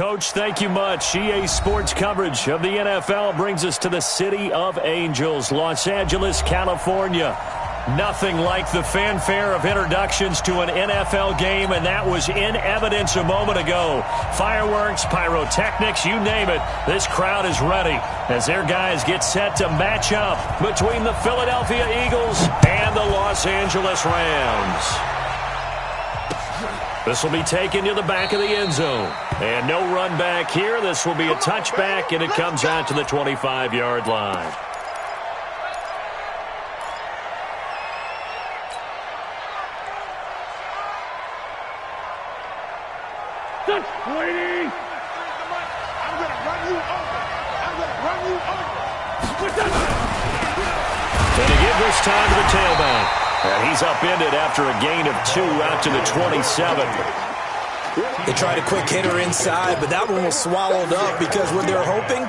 Coach, thank you much. EA Sports coverage of the NFL brings us to the City of Angels, Los Angeles, California. Nothing like the fanfare of introductions to an NFL game, and that was in evidence a moment ago. Fireworks, pyrotechnics, you name it. This crowd is ready as their guys get set to match up between the Philadelphia Eagles and the Los Angeles Rams. This will be taken to the back of the end zone. And no run back here. This will be a touchback, and it comes out to the 25-yard line. Waiting. I'm going to run you over. I'm going to run you over. And to give this time to the tailback. And he's upended after a gain of 2 out to the 27. They tried a quick hitter inside, but that one was swallowed up because when they're hoping,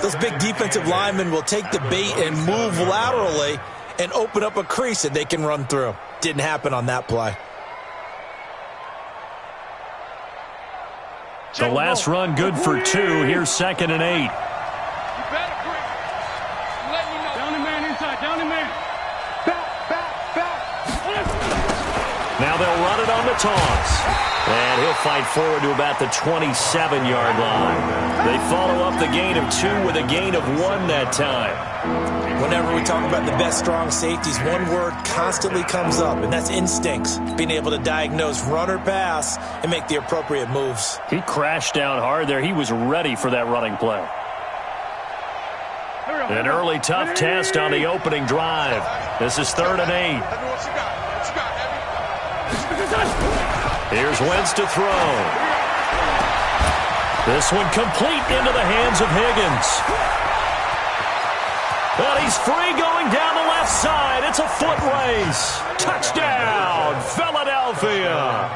those big defensive linemen will take the bait and move laterally and open up a crease that they can run through. Didn't happen on that play. The last run good for 2. Here's 2nd and 8. You better bring. Let me know. Down the man inside. Down the man. Back. Now they'll run it on the toss. And he'll fight forward to about the 27-yard line. They follow up the gain of 2 with a gain of 1 that time. Whenever we talk about the best strong safeties, one word constantly comes up, and that's instincts. Being able to diagnose run or pass and make the appropriate moves. He crashed down hard there. He was ready for that running play. An early tough test on the opening drive. This is 3rd and 8. Here's Wentz to throw. This one complete into the hands of Higgins. But he's free going down the left side. It's a foot race. Touchdown, Philadelphia.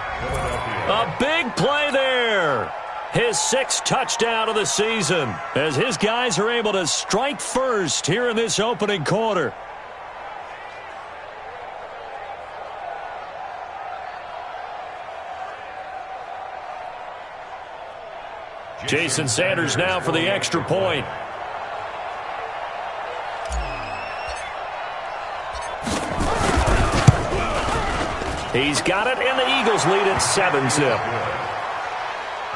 A big play there. His 6th touchdown of the season as his guys are able to strike first here in this opening quarter. Jason Sanders now for the extra point. He's got it, and the Eagles lead at 7-zip.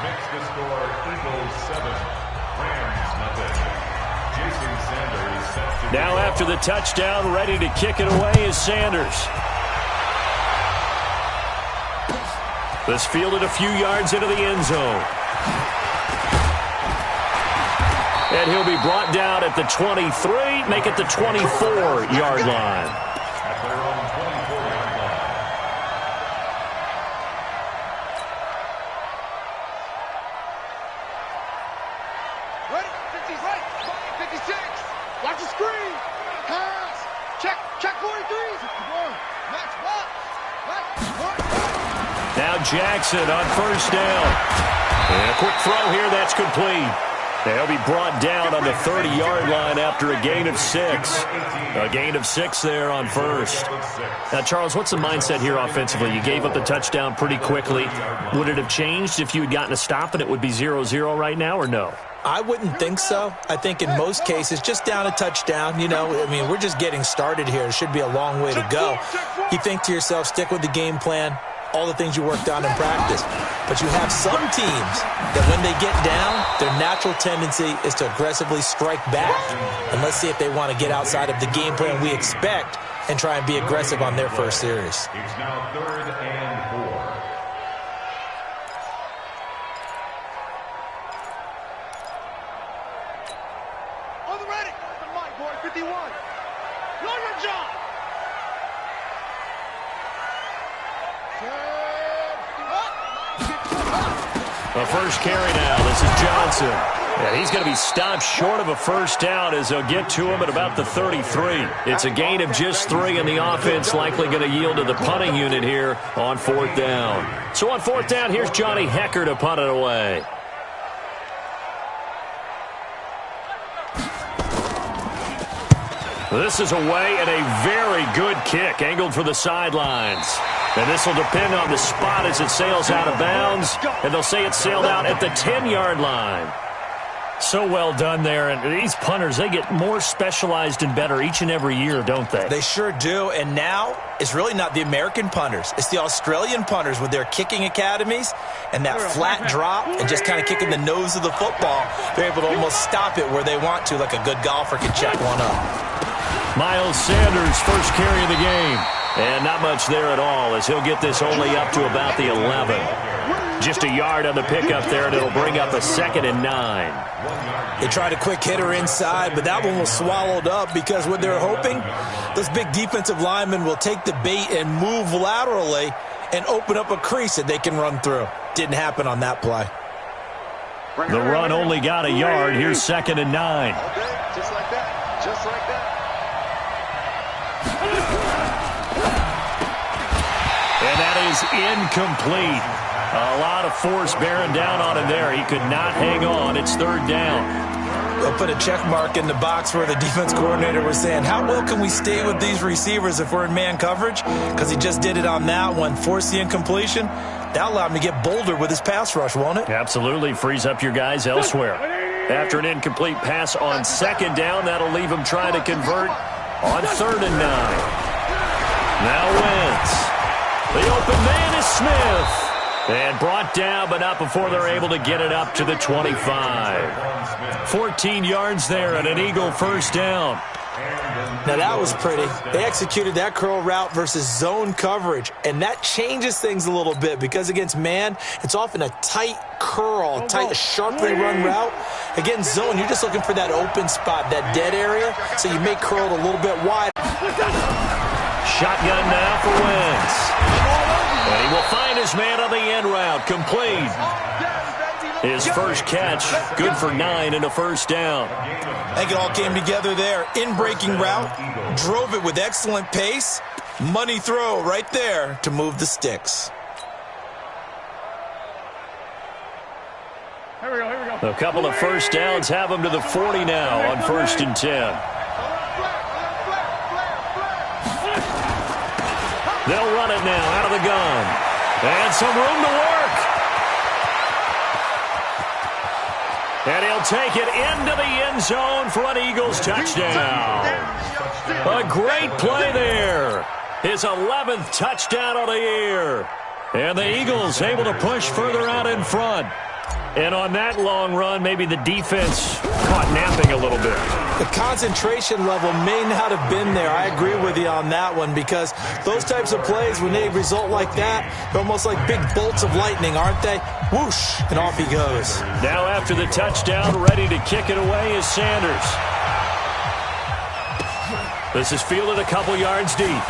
Makes the score Eagles 7, Rams nothing. Jason Sanders set to now after the touchdown, ready to kick it away is Sanders. This fielded a few yards into the end zone. And he'll be brought down at the 23, make it the 24-yard line. at their own 24-yard line. Ready? 50's right. 56. Watch the screen. Pass. Check 43s. Max box. Now Jackson on 1st down. And a quick throw here. That's complete. They'll be brought down on the 30-yard line after a gain of 6. A gain of 6 there on 1st. Now, Charles, what's the mindset here offensively? You gave up the touchdown pretty quickly. Would it have changed if you had gotten a stop and it would be 0-0 right now, or no? I wouldn't think so. I think in most cases, just down a touchdown, we're just getting started here. It should be a long way to go. You think to yourself, stick with the game plan, all the things you worked on in practice. But you have some teams that when they get down, their natural tendency is to aggressively strike back. And let's see if they want to get outside of the game plan we expect and try and be aggressive on their first series. It's now 3rd and 4. On the ready. Open line, boy. 51. Know your job. A first carry now. This is Johnson. And he's going to be stopped short of a first down as they'll get to him at about the 33. It's a gain of just 3, and the offense likely going to yield to the punting unit here on 4th down. So on 4th down, here's Johnny Hecker to punt it away. This is away and a very good kick, angled for the sidelines. And this will depend on the spot as it sails out of bounds. And they'll say it sailed out at the 10-yard line. So well done there. And these punters, they get more specialized and better each and every year, don't they? They sure do. And now it's really not the American punters. It's the Australian punters with their kicking academies and that flat drop and just kind of kicking the nose of the football. They're able to almost stop it where they want to, like a good golfer can check one up. Miles Sanders, first carry of the game. And not much there at all as he'll get this only up to about the 11. Just a yard on the pickup there, and it'll bring up a 2nd and 9. They tried a quick hitter inside, but that one was swallowed up because what they're hoping, those big defensive linemen will take the bait and move laterally and open up a crease that they can run through. Didn't happen on that play. The run only got a yard. Here's 2nd and 9. Just like that. Just like that. And that is incomplete. A lot of force bearing down on him there. He could not hang on. It's 3rd down. They'll put a check mark in the box where the defense coordinator was saying, how well can we stay with these receivers if we're in man coverage? Because he just did it on that one, forced the incompletion. That allowed him to get bolder with his pass rush, won't it? Absolutely. Frees up your guys elsewhere. After an incomplete pass on 2nd down, that'll leave him trying to convert on 3rd and 9. Now Wentz. The open man is Smith. And brought down, but not before they're able to get it up to the 25. 14 yards there and an Eagle first down. Now that was pretty. They executed that curl route versus zone coverage, and that changes things a little bit because against man, it's often a tight curl, tight, sharply run route. Against zone, you're just looking for that open spot, that dead area, so you may curl it a little bit wide. Shotgun now for Wentz. And he will find his man on the end route, complete. His first catch, good for 9 and a first down. I think it all came together there. In-breaking route, drove it with excellent pace. Money throw right there to move the sticks. Here we go. A couple of first downs have him to the 40 now on 1st and 10. They'll run it now out of the gun. And some room to work. And he'll take it into the end zone for an Eagles touchdown. A great play there. His 11th touchdown of the year. And the Eagles able to push further out in front. And on that long run, maybe the defense caught napping a little bit. The concentration level may not have been there. I agree with you on that one because those types of plays, when they result like that, they're almost like big bolts of lightning, aren't they? Whoosh, and off he goes. Now after the touchdown, ready to kick it away is Sanders. This is fielded a couple yards deep.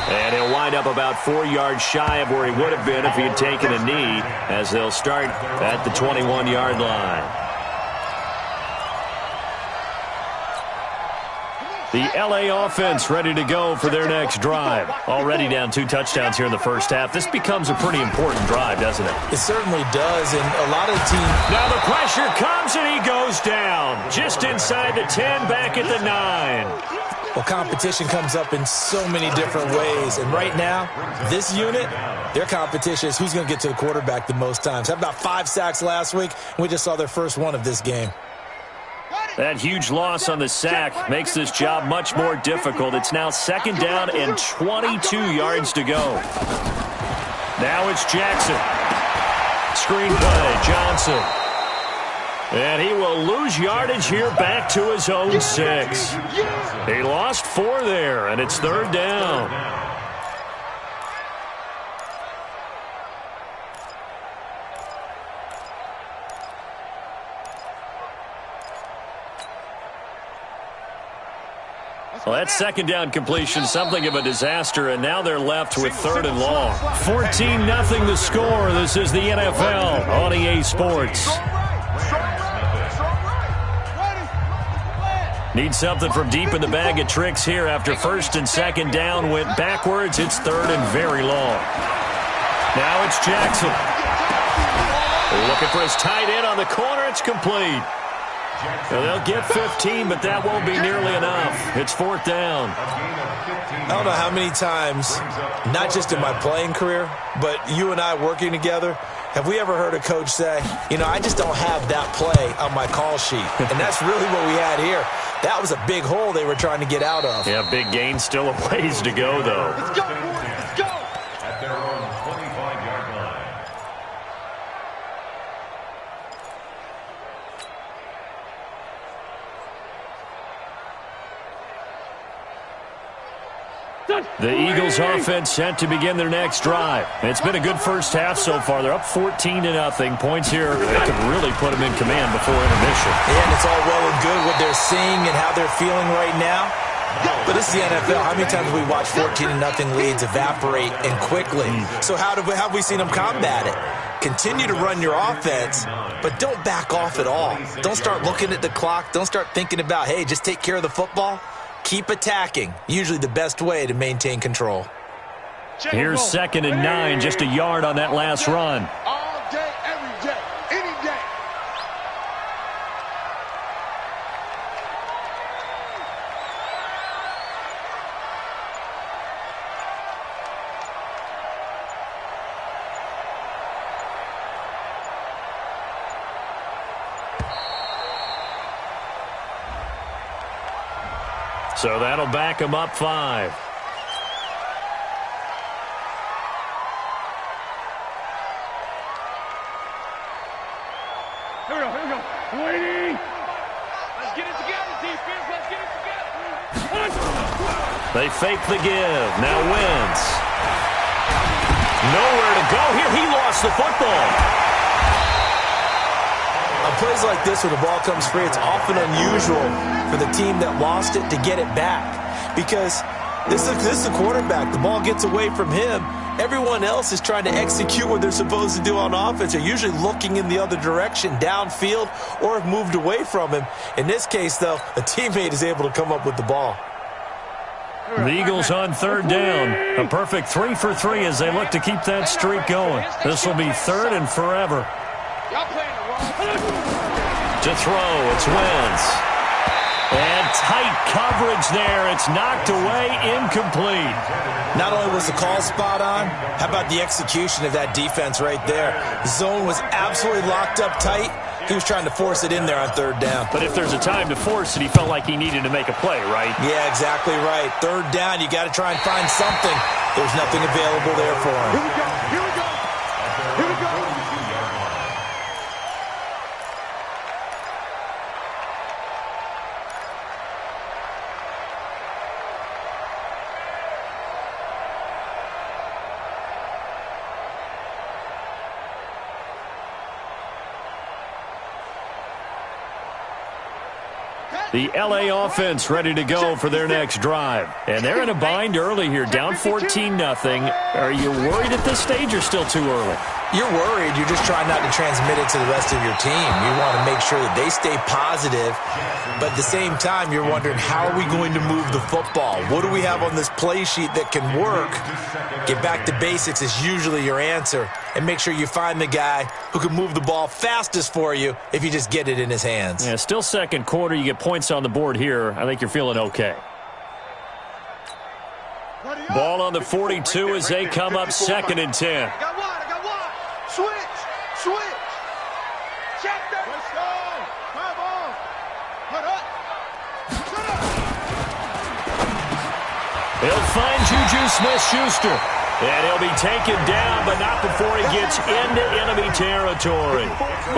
And he'll wind up about 4 yards shy of where he would have been if he had taken a knee, as they'll start at the 21-yard line. The L.A. offense ready to go for their next drive. Already down 2 touchdowns here in the first half. This becomes a pretty important drive, doesn't it? It certainly does, and a lot of teams... Now the pressure comes, and he goes down. Just inside the 10, back at the 9. Well, competition comes up in so many different ways. And right now, this unit, their competition is who's going to get to the quarterback the most times. Had about 5 sacks last week, and we just saw their first one of this game. That huge loss on the sack makes this job much more difficult. It's now 2nd down and 22 yards to go. Now it's Jackson. Screenplay, Johnson. And he will lose yardage here back to his own 6. He lost 4 there, and it's 3rd down. Well, that 2nd down completion, something of a disaster, and now they're left with 3rd and long. 14-0 the score. This is the NFL on EA Sports. Need something from deep in the bag of tricks here after 1st and 2nd down went backwards. It's 3rd and very long. Now it's Jackson. Looking for his tight end on the corner. It's complete. Well, they'll get 15, but that won't be nearly enough. It's 4th down. I don't know how many times, not just in my playing career, but you and I working together, have we ever heard a coach say, you know, I just don't have that play on my call sheet. And that's really what we had here. That was a big hole they were trying to get out of. Yeah, big gain, still a ways to go, though. Let's go, boys. Let's go. At their own 25-yard line. The Eagles offense set to begin their next drive. It's been a good first half so far. They're up 14-0. Points here that could really put them in command before intermission. Yeah, and it's all well and good what they're seeing and how they're feeling right now. But this is the NFL. How many times have we watched 14-0 leads evaporate and quickly? So how have we seen them combat it? Continue to run your offense, but don't back off at all. Don't start looking at the clock. Don't start thinking about, hey, just take care of the football. Keep attacking. Usually the best way to maintain control. Here's 2nd and 9, just a yard on that last run. All day, every day, any day. So that'll back them up 5. Here we go, here we go. Waiting. Let's get it together, defense. Let's get it together. They fake the give. Now Wentz. Nowhere to go here. He lost the football. On plays like this where the ball comes free, it's often unusual for the team that lost it to get it back. Because this is the quarterback. The ball gets away from him. Everyone else is trying to execute what they're supposed to do on offense. They're usually looking in the other direction, downfield, or have moved away from him. In this case, though, a teammate is able to come up with the ball. The Eagles on 3rd down. A perfect 3 for 3 as they look to keep that streak going. This will be 3rd and forever. Y'all playing the wrong. To throw, it's Wentz. And tight coverage there. It's knocked away, incomplete. Not only was the call spot on, how about the execution of that defense right there? The zone was absolutely locked up tight. He was trying to force it in there on 3rd down. But if there's a time to force it, he felt like he needed to make a play, right? Yeah, exactly right. 3rd down, you got to try and find something. There's nothing available there for him. Here we go, here we go. Here we go. The L.A. offense ready to go for their next drive. And they're in a bind early here, down 14-0. Are you worried at this stage or still too early? You're worried. You're just trying not to transmit it to the rest of your team. You want to make sure that they stay positive. But at the same time, you're wondering, how are we going to move the football? What do we have on this play sheet that can work? Get back to basics is usually your answer. And make sure you find the guy who can move the ball fastest for you if you just get it in his hands. Yeah, still 2nd quarter. You get points on the board here. I think you're feeling okay. Ball on the 42 as they come up 2nd and 10. I got one. Switch. Check that. Let's go. Come on. Put up. Shut up. He'll find Juju Smith-Schuster. And he'll be taken down, but not before he gets into enemy territory.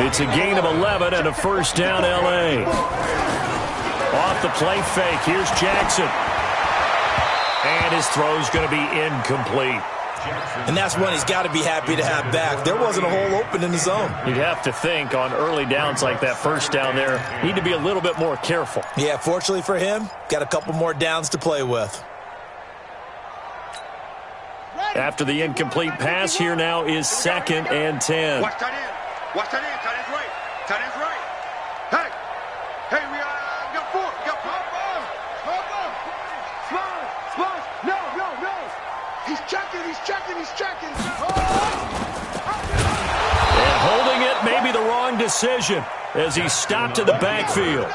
It's a gain of 11 and a 1st down, L.A. Off the play fake, here's Jackson. And his throw's going to be incomplete. And that's one he's got to be happy to have back. There wasn't a hole open in the zone. You'd have to think on early downs like that 1st down there, need to be a little bit more careful. Yeah, fortunately for him, got a couple more downs to play with. After the incomplete pass, here now is 2nd and 10. Watch that in. Watch that in. Tight end's right. Tight end's right. Hey, we got 4. We got 5. Slide. No. He's checking. And holding it may be the wrong decision. as he's stopped in the backfield.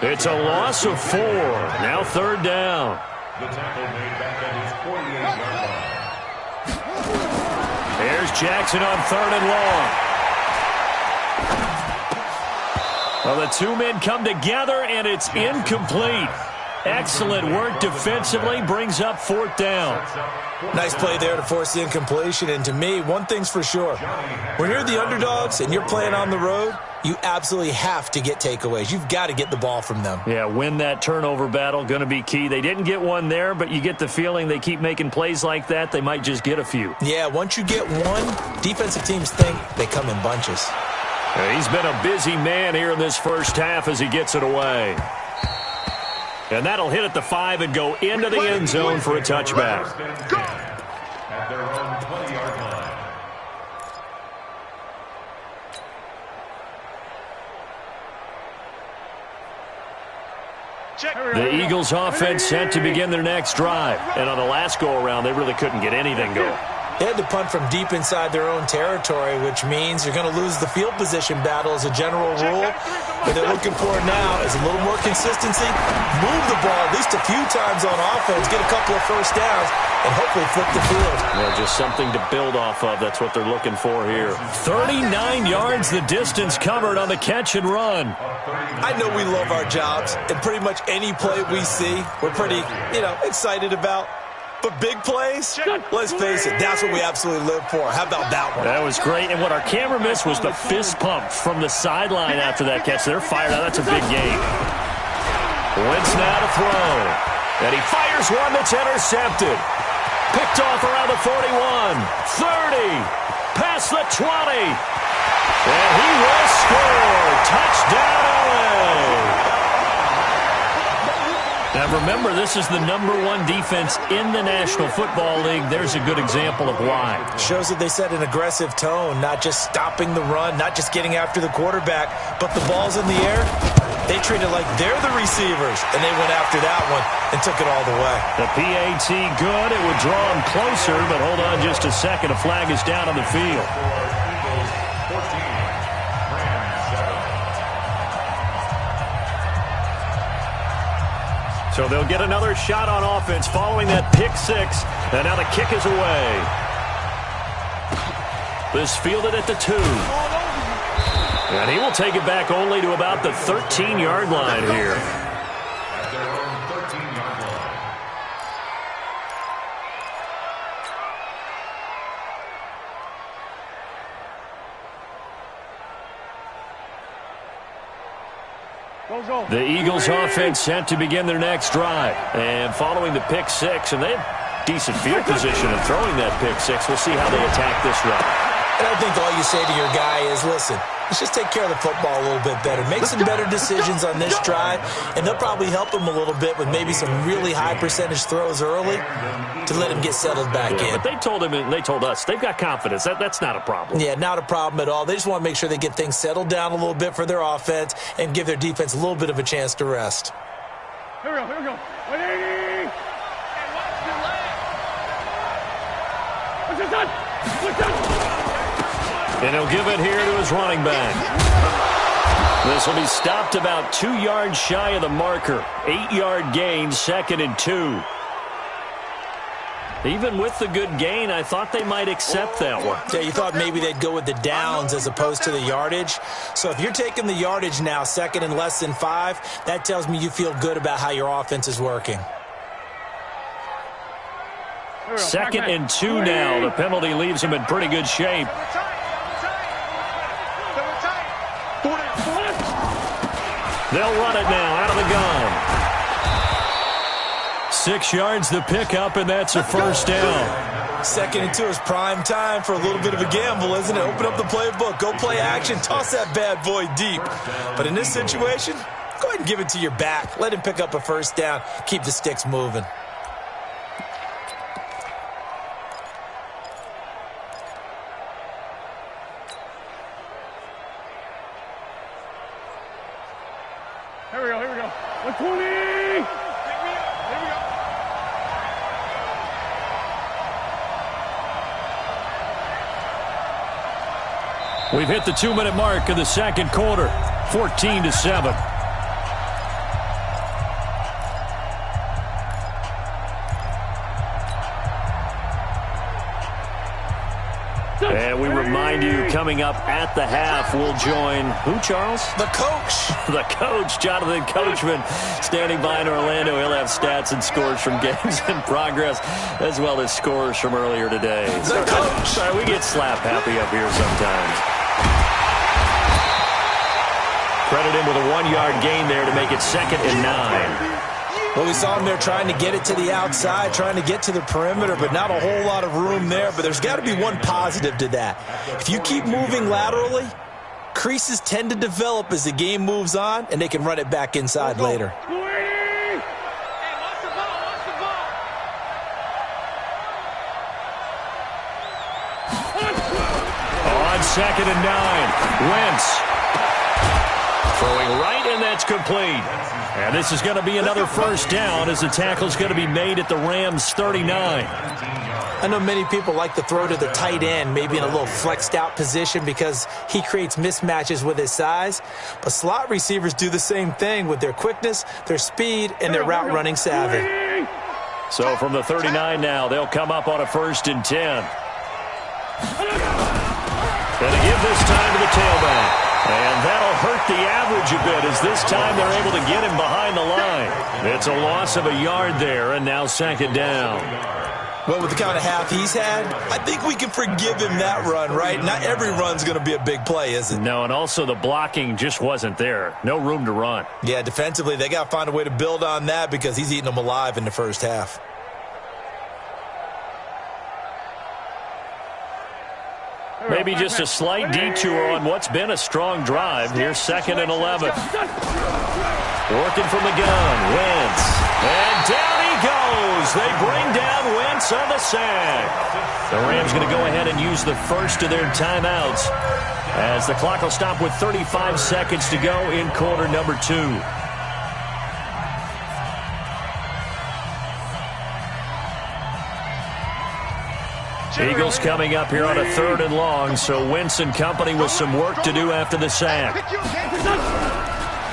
It's a loss of 4. Now 3rd down. The tackle made back at his 48-yard line. There's Jackson on 3rd and long. Well, the two men come together, and it's incomplete. Excellent work defensively, brings up 4th down. Nice play there to force the incompletion. And to me, one thing's for sure. When you're the underdogs and you're playing on the road, you absolutely have to get takeaways. You've got to get the ball from them. Yeah, win that turnover battle, going to be key. They didn't get one there, but you get the feeling they keep making plays like that, they might just get a few. Yeah, once you get one, defensive teams think they come in bunches. He's been a busy man here in this first half as he gets it away. And that'll hit at the 5 and go into the end zone for a touchback. At their own 20-yard line. The Eagles offense set to begin their next drive. And on the last go-around, they really couldn't get anything going. They had to punt from deep inside their own territory, which means you're going to lose the field position battle as a general rule. What they're looking for now is a little more consistency, move the ball at least a few times on offense, get a couple of first downs, and hopefully flip the field. Yeah, just something to build off of. That's what they're looking for here. 39 yards the distance covered on the catch and run. I know we love our jobs, and pretty much any play we see, we're pretty, excited about. But big plays, let's face it, that's what we absolutely live for. How about that one? That was great. And what our camera missed was the fist pump from the sideline after that catch. They're fired out. That's a big game. Wentz now to throw. And he fires one that's intercepted. Picked off around the 41, 30, past the 20. And he will score. Touchdown, LA. Now, remember, this is the #1 defense in the National Football League. There's a good example of why. Shows that they set an aggressive tone, not just stopping the run, not just getting after the quarterback, but the ball's in the air. They treat it like they're the receivers, and they went after that one and took it all the way. The PAT good. It would draw him closer, but hold on just a second. A flag is down on the field. So they'll get another shot on offense following that pick six. And now the kick is away. This fielded at the 2. And he will take it back only to about the 13-yard line here. At their own 13-yard line. The Eagles offense set to begin their next drive. And following the pick six, and they have decent field position in throwing that pick six. We'll see how they attack this run. And I think all you say to your guy is, listen, let's just take care of the football a little bit better. Make some better decisions on this drive, and they'll probably help him a little bit with maybe some really high percentage throws early to let him get settled back in. But they told him, and they told us, they've got confidence. That's not a problem. Yeah, not a problem at all. They just want to make sure they get things settled down a little bit for their offense and give their defense a little bit of a chance to rest. Here we go, here we go. 180. What's this done? What's done? And he'll give it here to his running back. This will be stopped about 2 yards shy of the marker. 8-yard gain, 2nd and 2. Even with the good gain, I thought they might accept that one. Yeah, you thought maybe they'd go with the downs as opposed to the yardage. So if you're taking the yardage now, 2nd and less than 5, that tells me you feel good about how your offense is working. 2nd and 2 now. The penalty leaves them in pretty good shape. They'll run it now out of the gun. 6 yards the pickup, and that's a first down. 2nd and 2 is prime time for a little bit of a gamble, isn't it? Open up the playbook, go play action, toss that bad boy deep. But in this situation, go ahead and give it to your back. Let him pick up a first down. Keep the sticks moving. Here we go, here we go. 120! Here we go. We've hit the 2-minute mark of the second quarter. 14-7. And we remind you, coming up at the half, we'll join who, Charles? The coach. The coach, Jonathan Coachman, standing by in Orlando. He'll have stats and scores from games in progress, as well as scores from earlier today. The coach. Sorry, we get slap happy up here sometimes. Credit him with a 1-yard gain there to make it 2nd and 9. Well, we saw him there trying to get it to the outside, trying to get to the perimeter, but not a whole lot of room there. But there's got to be one positive to that. If you keep moving laterally, creases tend to develop as the game moves on, and they can run it back inside later. On 2nd and 9, Wentz throwing right, and that's complete. And this is going to be another first down as the tackle's going to be made at the Rams' 39. I know many people like to throw to the tight end, maybe in a little flexed out position because he creates mismatches with his size. But slot receivers do the same thing with their quickness, their speed, and their route running savvy. So from the 39 now, they'll come up on a 1st and 10. Going to give this time to the tailback. And that'll hurt the average a bit as this time they're able to get him behind the line. It's a loss of a yard there, and now 2nd down. Well, with the kind of half he's had, I think we can forgive him that run, right? Not every run's going to be a big play, is it? No, and also the blocking just wasn't there. No room to run. Yeah, defensively, they got to find a way to build on that because he's eating them alive in the first half. Maybe just a slight detour on what's been a strong drive. Here's 2nd and 11. Working from the gun, Wentz. And down he goes. They bring down Wentz on the sack. The Rams going to go ahead and use the first of their timeouts as the clock will stop with 35 seconds to go in quarter number 2. Eagles coming up here on a 3rd and long, so Wentz and company with some work to do after the sack.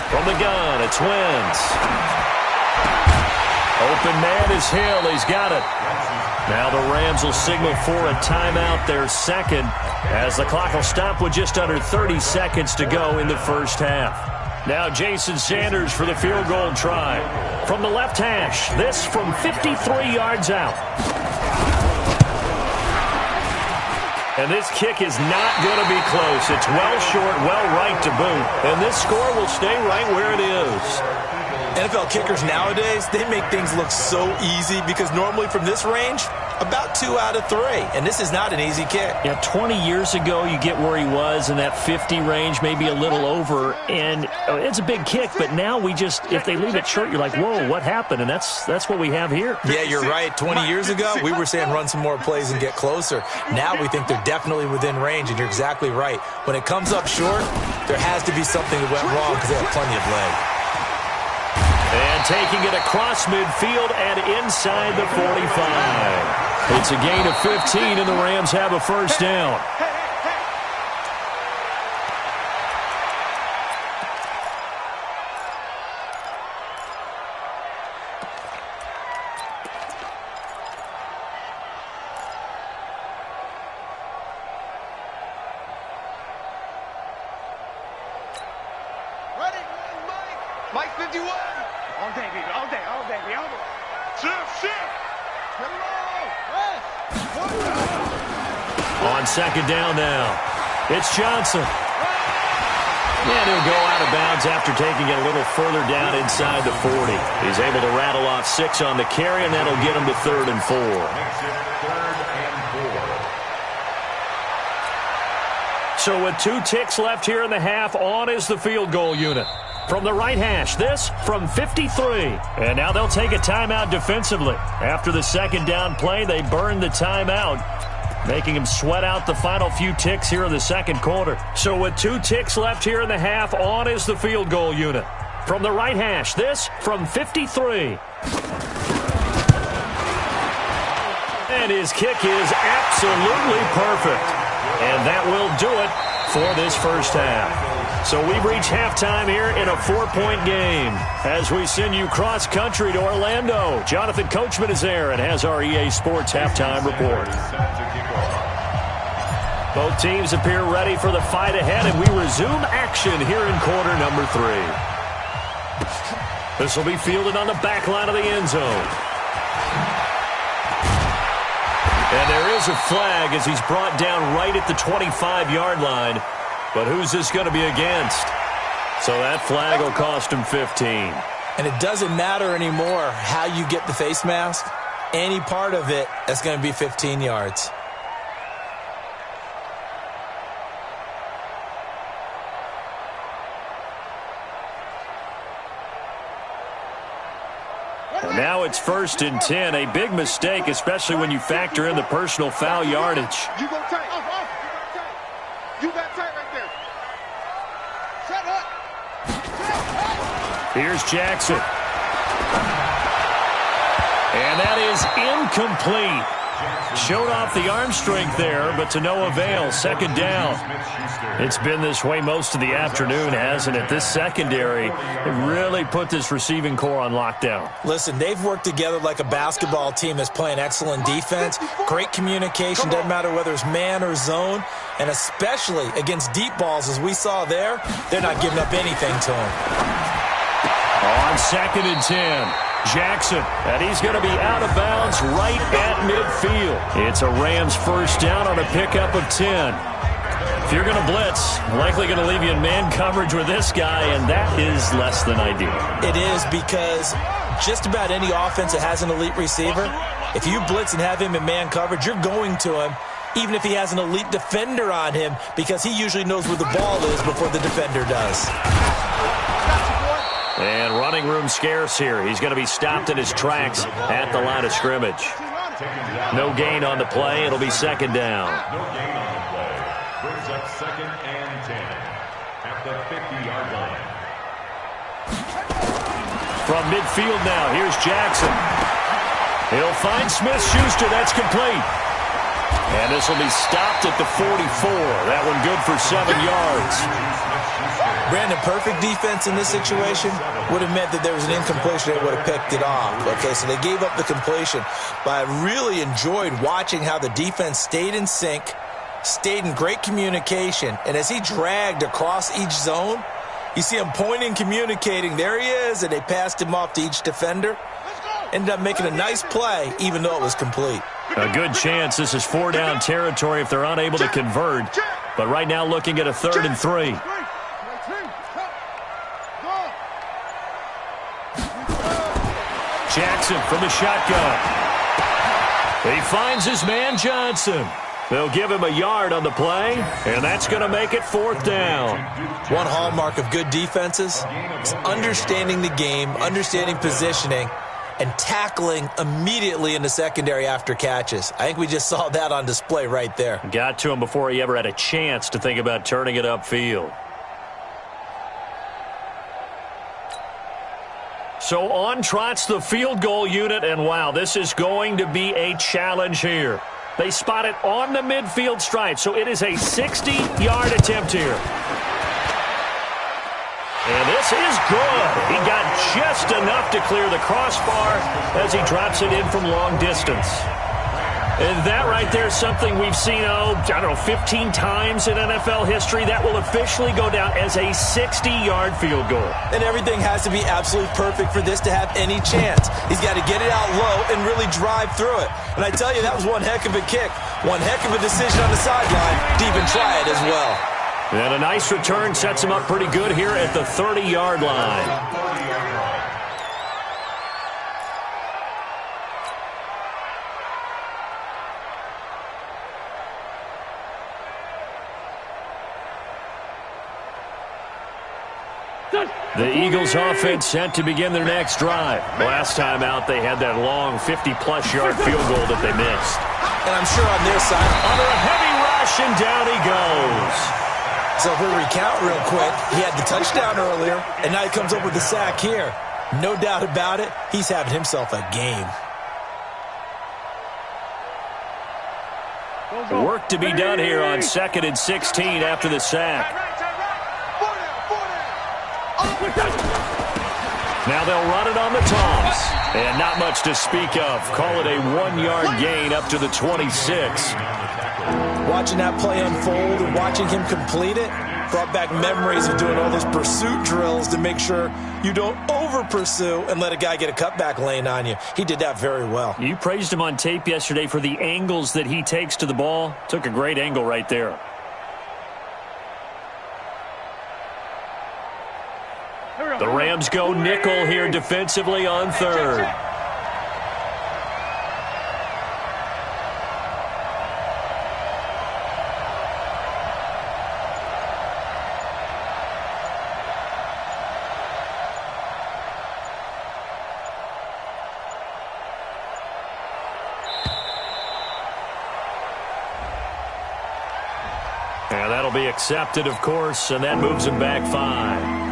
From the gun, it's Wentz. Open man is Hill. He's got it. Now the Rams will signal for a timeout, their 2nd, as the clock will stop with just under 30 seconds to go in the first half. Now Jason Sanders for the field goal try. From the left hash, this from 53 yards out. And this kick is not going to be close. It's well short, well right to boot. And this score will stay right where it is. NFL kickers nowadays, they make things look so easy because normally from this range, about 2 out of 3. And this is not an easy kick. Yeah, 20 years ago, you get where he was in that 50 range, maybe a little over. And it's a big kick, but now we just, if they leave it short, you're like, whoa, what happened? And that's what we have here. Yeah, you're right. 20 years ago, we were saying run some more plays and get closer. Now we think they're definitely within range, and you're exactly right. When it comes up short, there has to be something that went wrong because they have plenty of leg. And taking it across midfield and inside the 45. It's a gain of 15, and the Rams have a first down. Mike 51. All day, baby. All day, all day, baby. All day. Shift. Get it all. On 2nd down now, it's Johnson. And he'll go out of bounds after taking it a little further down inside the 40. He's able to rattle off 6 on the carry, and that'll get him to 3rd and 4. So with 2 ticks left here in the half, on is the field goal unit. From the right hash, this from 53. And now they'll take a timeout defensively. After the 2nd down play, they burned the timeout, making him sweat out the final few ticks here in the 2nd quarter. So with 2 ticks left here in the half, on is the field goal unit. From the right hash, this from 53. And his kick is absolutely perfect. And that will do it for this first half. So we've reached halftime here in a 4-point game. As we send you cross-country to Orlando, Jonathan Coachman is there and has our EA Sports halftime report. Both teams appear ready for the fight ahead, and we resume action here in quarter number 3. This will be fielded on the back line of the end zone. And there is a flag as he's brought down right at the 25-yard line. But who's this going to be against? So that flag will cost him 15. And it doesn't matter anymore how you get the face mask. Any part of it, that's going to be 15 yards. And now it's 1st and 10. A big mistake, especially when you factor in the personal foul yardage. You go tight. You got tight right there. Shut up. Here's Jackson. And that is incomplete. Showed off the arm strength there, but to no avail. 2nd down. It's been this way most of the afternoon, hasn't it? This secondary really put this receiving core on lockdown. Listen, they've worked together like a basketball team that's playing excellent defense. Great communication, doesn't matter whether it's man or zone. And especially against deep balls, as we saw there, they're not giving up anything to them. On 2nd and 10. Jackson, and he's going to be out of bounds right at midfield. It's a Rams 1st down on a pickup of 10. If you're going to blitz, likely going to leave you in man coverage with this guy, and that is less than ideal. It is, because just about any offense that has an elite receiver, if you blitz and have him in man coverage, you're going to him, even if he has an elite defender on him, because he usually knows where the ball is before the defender does. And running room scarce here. He's going to be stopped in his tracks at the line of scrimmage. No gain on the play. It'll be 2nd down. No gain on the play. Brings up 2nd and 10 at the 50-yard line. From midfield now, here's Jackson. He'll find Smith-Schuster. That's complete. And this will be stopped at the 44. That one good for 7 yards. Brandon, perfect defense in this situation would have meant that there was an incompletion. They would have picked it off. Okay, so they gave up the completion. But I really enjoyed watching how the defense stayed in sync, stayed in great communication. And as he dragged across each zone, you see him pointing, communicating. There he is, and they passed him off to each defender. Ended up making a nice play, even though it was complete. A good chance this is 4-down territory if they're unable to convert. But right now looking at a 3rd and 3. Jackson from the shotgun. He finds his man Johnson. They'll give him a yard on the play, and that's going to make it 4th down. One hallmark of good defenses is understanding the game, understanding positioning, and tackling immediately in the secondary after catches. I think we just saw that on display right there. Got to him before he ever had a chance to think about turning it upfield. So on trots the field goal unit, and wow, this is going to be a challenge here. They spot it on the midfield stripe, so it is a 60-yard attempt here. And this is good. He got just enough to clear the crossbar as he drops it in from long distance. And that right there is something we've seen, 15 times in NFL history. That will officially go down as a 60-yard field goal. And everything has to be absolutely perfect for this to have any chance. He's got to get it out low and really drive through it. And I tell you, that was one heck of a kick. One heck of a decision on the sideline to even try it as well. And a nice return sets him up pretty good here at the 30-yard line. The Eagles offense set to begin their next drive. Last time out, they had that long 50-plus yard field goal that they missed. And I'm sure on their side, under a heavy rush, and down he goes. So if we recount real quick, he had the touchdown earlier, and now he comes up with the sack here. No doubt about it, he's having himself a game. Work to be done here on 2nd and 16 after the sack. Now they'll run it on the toss. And not much to speak of. Call it a 1-yard gain up to the 26. Watching that play unfold and watching him complete it brought back memories of doing all those pursuit drills to make sure you don't over-pursue and let a guy get a cutback lane on you. He did that very well. You praised him on tape yesterday for the angles that he takes to the ball. Took a great angle right there. The Rams go nickel here defensively on third. And that'll be accepted, of course, and that moves him back 5.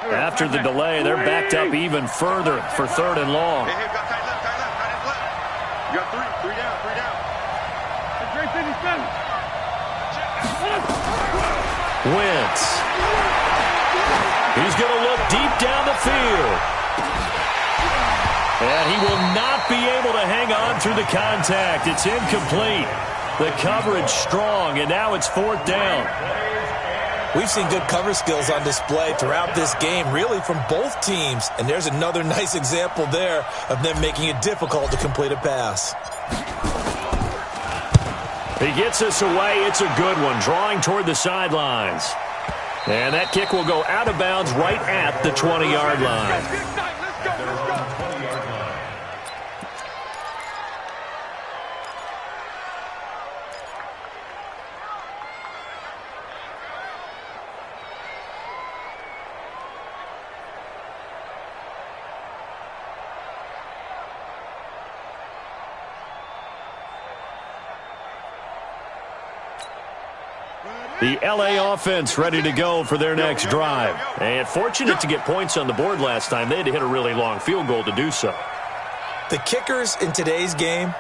After the delay, they're backed up even further for 3rd and long. Hey, got tight left. You got three down. Wentz. He's going to look deep down the field. And he will not be able to hang on through the contact. It's incomplete. The coverage strong, and now it's 4th down. We've seen good cover skills on display throughout this game, really from both teams. And there's another nice example there of them making it difficult to complete a pass. He gets us away. It's a good one, drawing toward the sidelines. And that kick will go out of bounds right at the 20-yard line. The LA offense ready to go for their next drive. And fortunate to get points on the board last time. They had to hit a really long field goal to do so. The kickers in today's game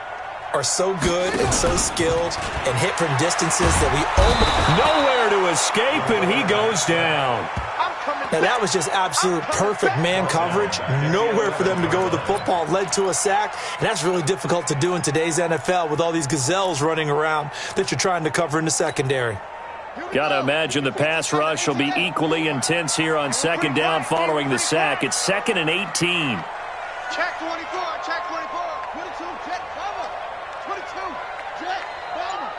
are so good and so skilled and hit from distances that we almost... Nowhere to escape, and he goes down. Now, that was just absolute perfect man coverage. Nowhere for them to go with the football. Led to a sack, and that's really difficult to do in today's NFL with all these gazelles running around that you're trying to cover in the secondary. Got to imagine the pass rush will be equally intense here on 2nd down following the sack. It's 2nd and 18. Check 24, check 24. 22, check cover. 22, check cover.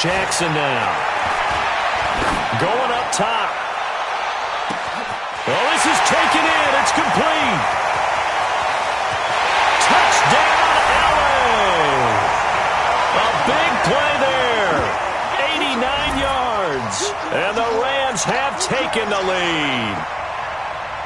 Jackson now. Going up top. Well, this is taken in. It's complete. Touchdown, LA. A big play there. 89 yards. And the Rams have taken the lead.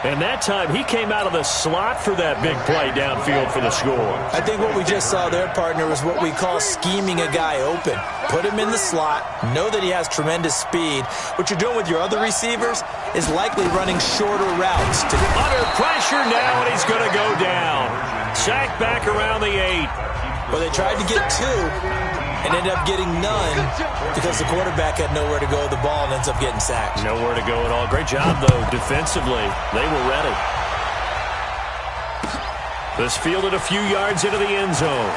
And that time, he came out of the slot for that big play downfield for the score. I think what we just saw there, partner, is what we call scheming a guy open. Put him in the slot, know that he has tremendous speed. What you're doing with your other receivers is likely running shorter routes. Under pressure now, and he's going to go down. Sacked back around the 8. Well, they tried to get 2 and ended up getting none because the quarterback had nowhere to go with the ball and ends up getting sacked. Nowhere to go at all. Great job, though, defensively. They were ready. This fielded a few yards into the end zone.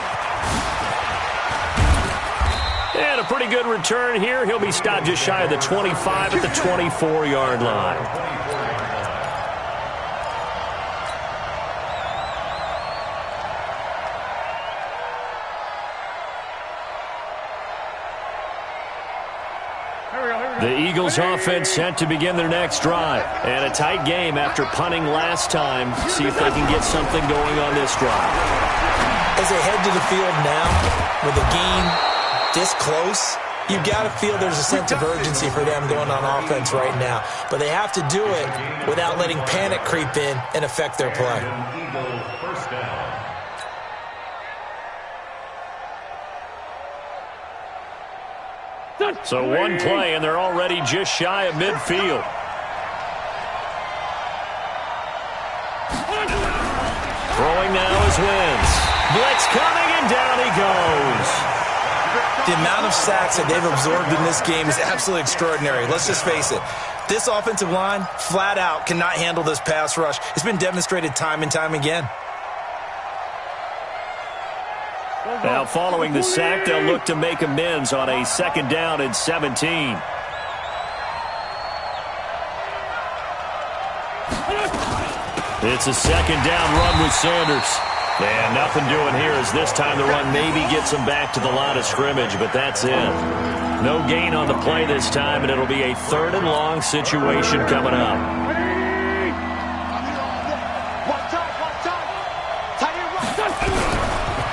And a pretty good return here. He'll be stopped just shy of the 25 at the 24-yard line. The Eagles offense set to begin their next drive. And a tight game after punting last time. See if they can get something going on this drive. As they head to the field now, with the game this close, you've got to feel there's a sense of urgency for them going on offense right now. But they have to do it without letting panic creep in and affect their play. First down. So one play, and they're already just shy of midfield. Throwing now is Wentz. Blitz coming, and down he goes. The amount of sacks that they've absorbed in this game is absolutely extraordinary. Let's just face it. This offensive line, flat out, cannot handle this pass rush. It's been demonstrated time and time again. Now, following the sack, they'll look to make amends on a 2nd down and 17. It's a 2nd down run with Sanders. And nothing doing here as this time the run maybe gets them back to the line of scrimmage, but that's it. No gain on the play this time, and it'll be a 3rd and long situation coming up.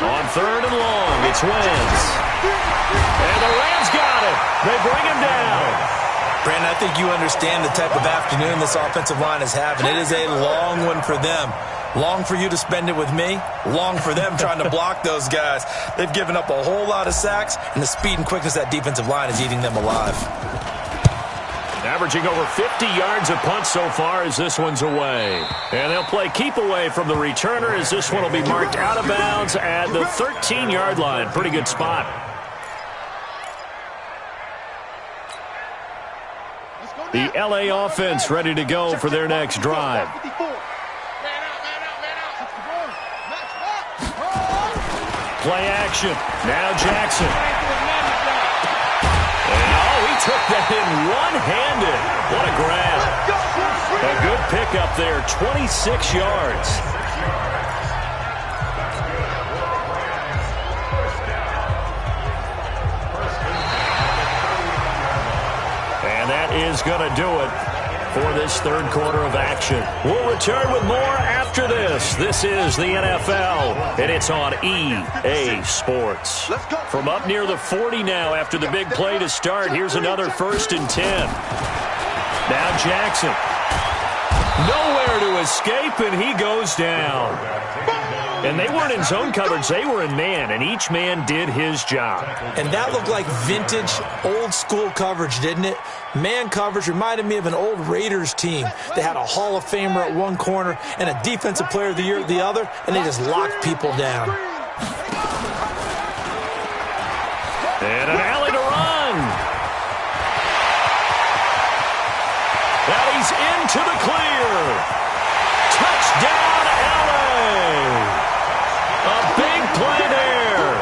On 3rd and long, it's Wentz. And the Rams got it. They bring him down. Brandon, I think you understand the type of afternoon this offensive line is having. It is a long one for them. Long for you to spend it with me. Long for them trying to block those guys. They've given up a whole lot of sacks, and the speed and quickness of that defensive line is eating them alive. Averaging over 50 yards a punt so far as this one's away. And they'll play keep away from the returner as this one will be marked out of bounds at the 13-yard line. Pretty good spot. The LA offense ready to go for their next drive. Play action. Now Jackson. And, he took that in one-handed. What a grab. A good pickup there, 26 yards. And that is going to do it for this 3rd quarter of action. We'll return with more after this. This is the NFL, and it's on EA Sports. From up near the 40 now after the big play to start, here's another 1st and 10. Now Jackson. Nowhere to escape, and he goes down. And they weren't in zone coverage. They were in man, and each man did his job. And that looked like vintage, old-school coverage, didn't it? Man coverage reminded me of an old Raiders team. They had a Hall of Famer at one corner and a Defensive Player of the Year at the other, and they just locked people down. And an alley to run. Now he's into the clear. Touchdown, LA. A big play there.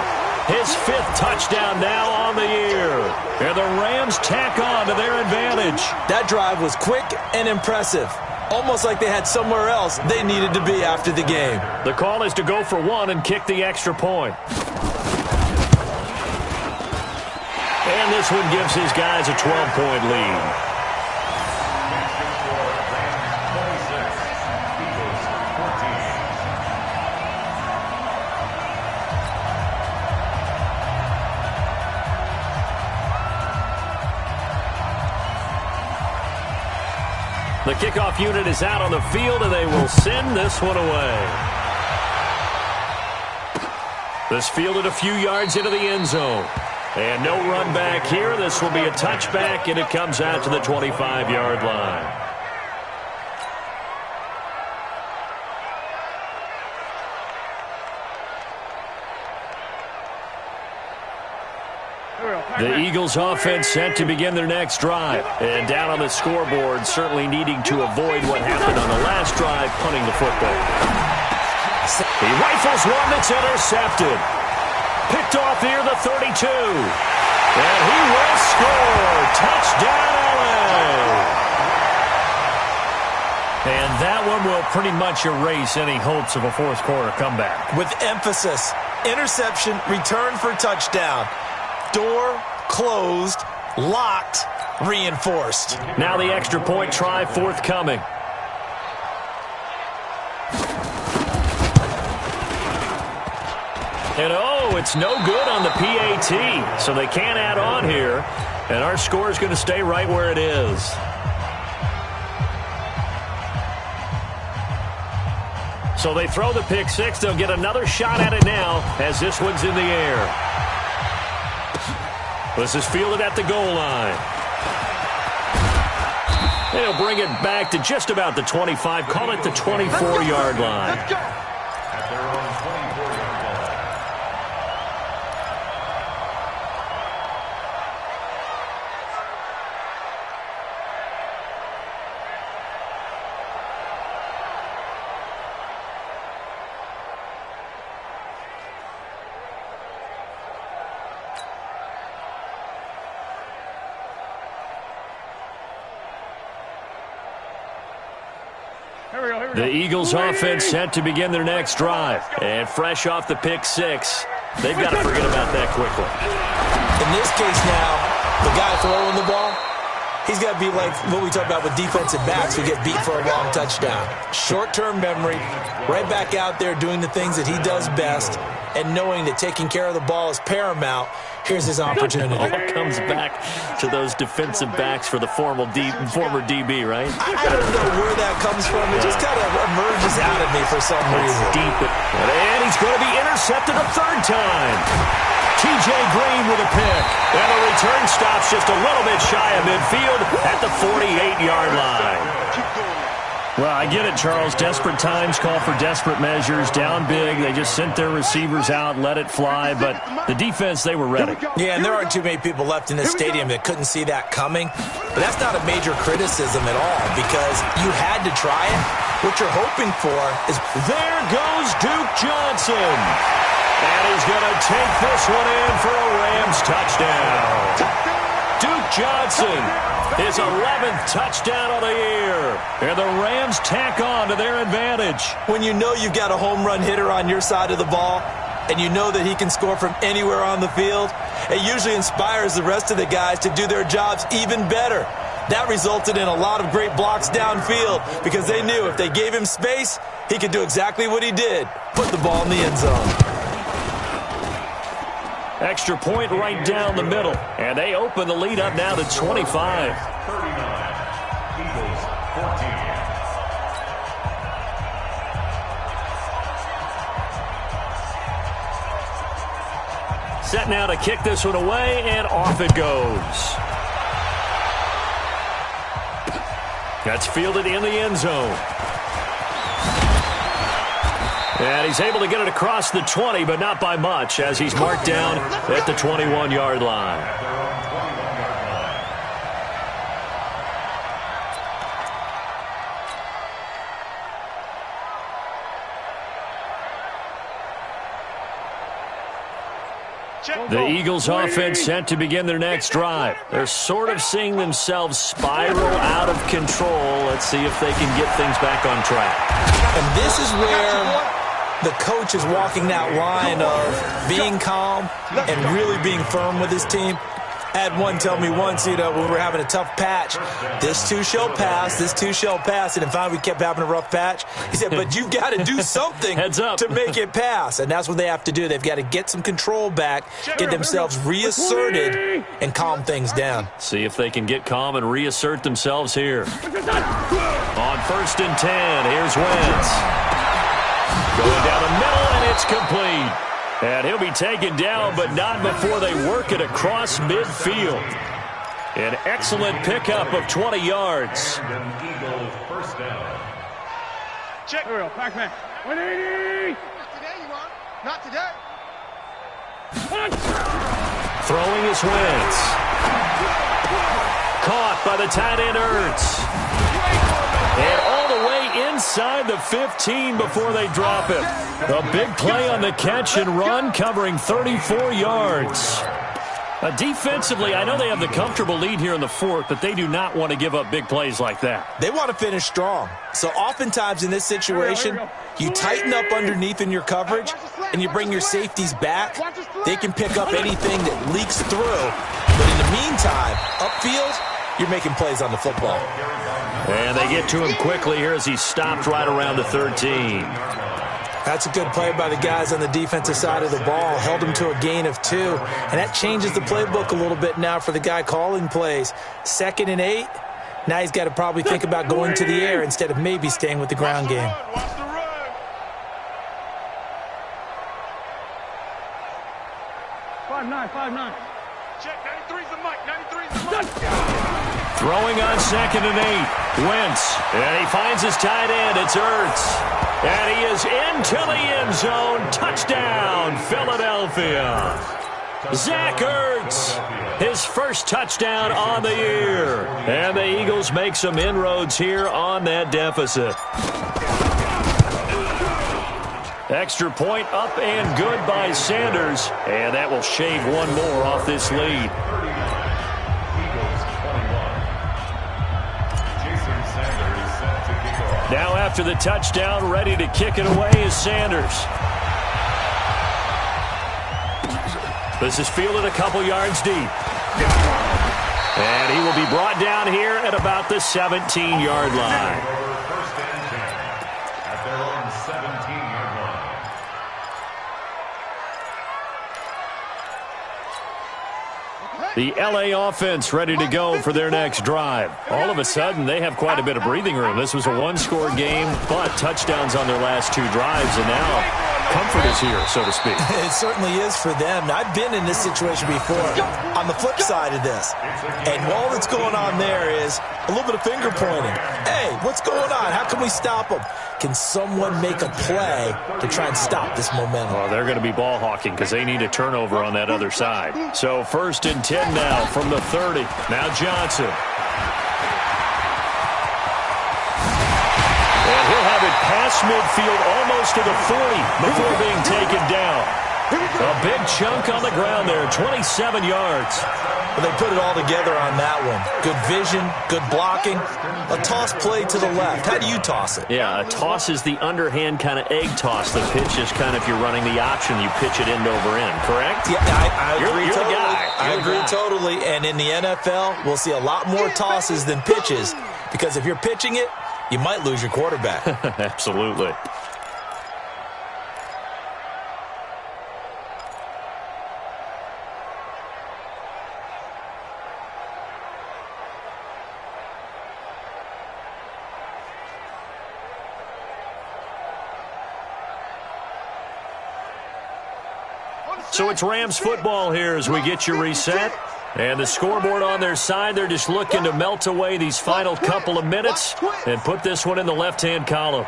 His 5th touchdown now on the year. And the Rams tack on to their advantage. That drive was quick and impressive. Almost like they had somewhere else they needed to be after the game. The call is to go for 1 and kick the extra point. And this one gives his guys a 12-point lead. The kickoff unit is out on the field, and they will send this one away. This fielded a few yards into the end zone. And no run back here. This will be a touchback, and it comes out to the 25-yard line. The Eagles offense set to begin their next drive. And down on the scoreboard, certainly needing to avoid what happened on the last drive, punting the football. He rifles one that's intercepted. Picked off near the 32. And he will score. Touchdown, LA. And that one will pretty much erase any hopes of a 4th quarter comeback. With emphasis, interception, return for touchdown. Door closed, locked, reinforced. Now the extra point try forthcoming. And it's no good on the PAT, so they can't add on here. And our score is going to stay right where it is. So they throw the pick 6. They'll get another shot at it now as this one's in the air. This is fielded at the goal line. They'll bring it back to just about the 25. Call it the 24-yard line. At their own 24-yard line. The Eagles offense set to begin their next drive. And fresh off the pick six, they've got to forget about that quickly. In this case now, the guy throwing the ball, he's got to be like what we talk about with defensive backs who get beat for a long touchdown. Short-term memory, right back out there doing the things that he does best, and knowing that taking care of the ball is paramount. Here's his opportunity. All comes back to those defensive backs for the former DB, right? I don't know where that comes from. It just kind of emerges out of me for some reason. Deep. And he's going to be intercepted a third time. T.J. Green with a pick. And the return stops just a little bit shy of midfield at the 48-yard line. Well, I get it, Charles. Desperate times call for desperate measures. Down big. They just sent their receivers out, let it fly. But the defense, they were ready. Yeah, and there aren't too many people left in this stadium that couldn't see that coming. But that's not a major criticism at all because you had to try it. What you're hoping for is... There goes Duke Johnson. And he's going to take this one in for a Rams touchdown. Duke Johnson, his 11th touchdown of the year. And the Rams tack on to their advantage. When you know you've got a home run hitter on your side of the ball, and you know that he can score from anywhere on the field, it usually inspires the rest of the guys to do their jobs even better. That resulted in a lot of great blocks downfield because they knew if they gave him space, he could do exactly what he did, put the ball in the end zone. Extra point right down the middle. And they open the lead up now to 25. 39. Eagles 14. Set now to kick this one away, and off it goes. That's fielded in the end zone. And he's able to get it across the 20, but not by much, as he's marked down at the 21-yard line. The Eagles offense set to begin their next drive. They're sort of seeing themselves spiral out of control. Let's see if they can get things back on track. And this is where the coach is walking that line of being calm and really being firm with his team. I had one tell me once, when we were having a tough patch, this too shall pass, this too shall pass. And finally we kept having a rough patch. He said, but you've got to do something to make it pass. And that's what they have to do. They've got to get some control back, get themselves reasserted, and calm things down. See if they can get calm and reassert themselves here. On 1st and 10, here's Wentz. Going down the middle, and it's complete. And he'll be taken down, but not before they work it across midfield. An excellent pickup of 20 yards. Eagles first down. Check. There we go. Back man. 180. Not today. Throwing is Wentz. Caught by the tight end Ertz. And all the way inside the 15 before they drop him. A big play on the catch and run, covering 34 yards. Defensively, I know they have the comfortable lead here in the fourth, but they do not want to give up big plays like that. They want to finish strong. So oftentimes in this situation, you tighten up underneath in your coverage, and you bring your safeties back. They can pick up anything that leaks through. But in the meantime, upfield, you're making plays on the football. And they get to him quickly here as he stopped right around the 13. That's a good play by the guys on the defensive side of the ball. Held him to a gain of 2. And that changes the playbook a little bit now for the guy calling plays. 2nd and 8. Now he's got to probably think about going to the air instead of maybe staying with the ground game. Watch the run. Five nine. Check. 93's the mic. 93's the mic. Throwing on 2nd and 8. Wentz. And he finds his tight end. It's Ertz. And he is into the end zone. Touchdown, Philadelphia. Zach Ertz, his first touchdown on the year. And the Eagles make some inroads here on that deficit. Extra point up and good by Sanders. And that will shave one more off this lead. Now after after the touchdown, ready to kick it away is Sanders. This is fielded a couple yards deep. And he will be brought down here at about the 17-yard line. First and 10 at their own 17-yard line. The LA offense ready to go for their next drive. All of a sudden, they have quite a bit of breathing room. This was a one-score game, but touchdowns on their last two drives, and now comfort is here, so to speak. It certainly is for them. I've been in this situation before on the flip side of this. And all that's going on there is a little bit of finger pointing. Hey, what's going on? How can we stop them? Can someone make a play to try and stop this momentum? Well, they're going to be ball hawking because they need a turnover on that other side. So 1st and 10 now from the 30. Now Johnson. And he'll have it past midfield almost to the 40 before being taken down. A big chunk on the ground there, 27 yards. Well, they put it all together on that one. Good vision, good blocking. A toss play to the left. How do you toss it? Yeah, a toss is the underhand kind of egg toss. The pitch is kind of, if you're running the option, you pitch it end over end, correct? Yeah, I agree you're totally. The guy. I agree totally. And in the NFL, we'll see a lot more tosses than pitches because if you're pitching it, you might lose your quarterback. Absolutely. So it's Rams football here as we get you reset. And the scoreboard on their side, they're just looking to melt away these final couple of minutes and put this one in the left-hand column.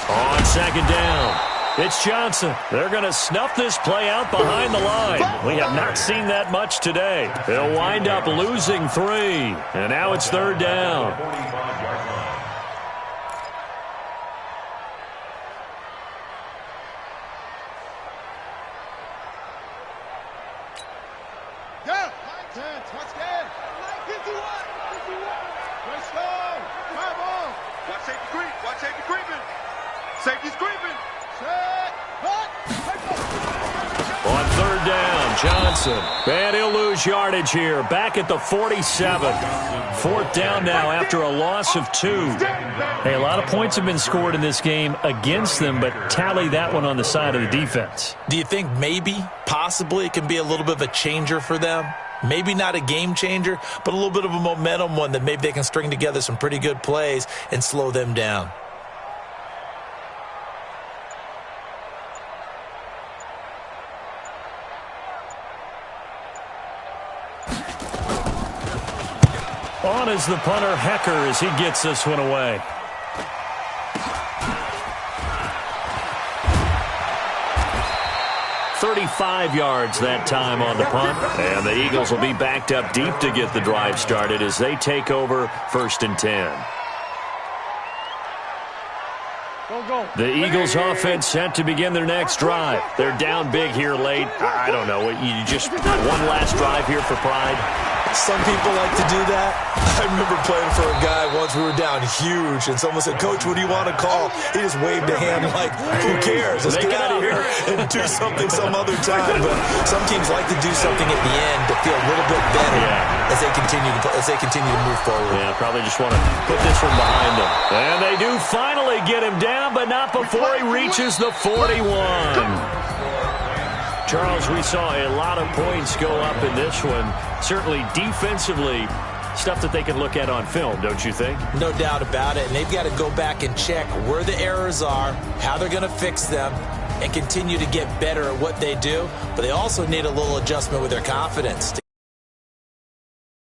On 2nd down, it's Johnson. They're going to snuff this play out behind the line. We have not seen that much today. They'll wind up losing 3. And now it's 3rd down. 45-yard line. Safety's creeping. On 3rd down, Johnson. And he'll lose yardage here. Back at the 47. 4th down now after a loss of 2. Hey, a lot of points have been scored in this game against them, but tally that one on the side of the defense. Do you think maybe, possibly, it can be a little bit of a changer for them? Maybe not a game changer, but a little bit of a momentum one that maybe they can string together some pretty good plays and slow them down. On is the punter, Hecker, as he gets this one away. "35 yards that time on the punt. And the Eagles will be backed up deep to get the drive started as they take over 1st and 10. The Eagles offense set to begin their next drive. They're down big here late. I don't know. You just one last drive here for pride. Some people like to do that. I remember playing for a guy once. We were down huge, and someone said, "Coach, what do you want to call?" He just waved a hand like, "Who cares? Let's get out of here and do something some other time." But some teams like to do something at the end to feel a little bit better as they continue to move forward. Yeah, probably just want to put this one behind them. And they do finally get him down, but not before he reaches the 41. Charles, we saw a lot of points go up in this one. Certainly defensively, stuff that they can look at on film, don't you think? No doubt about it. And they've got to go back and check where the errors are, how they're going to fix them, and continue to get better at what they do. But they also need a little adjustment with their confidence.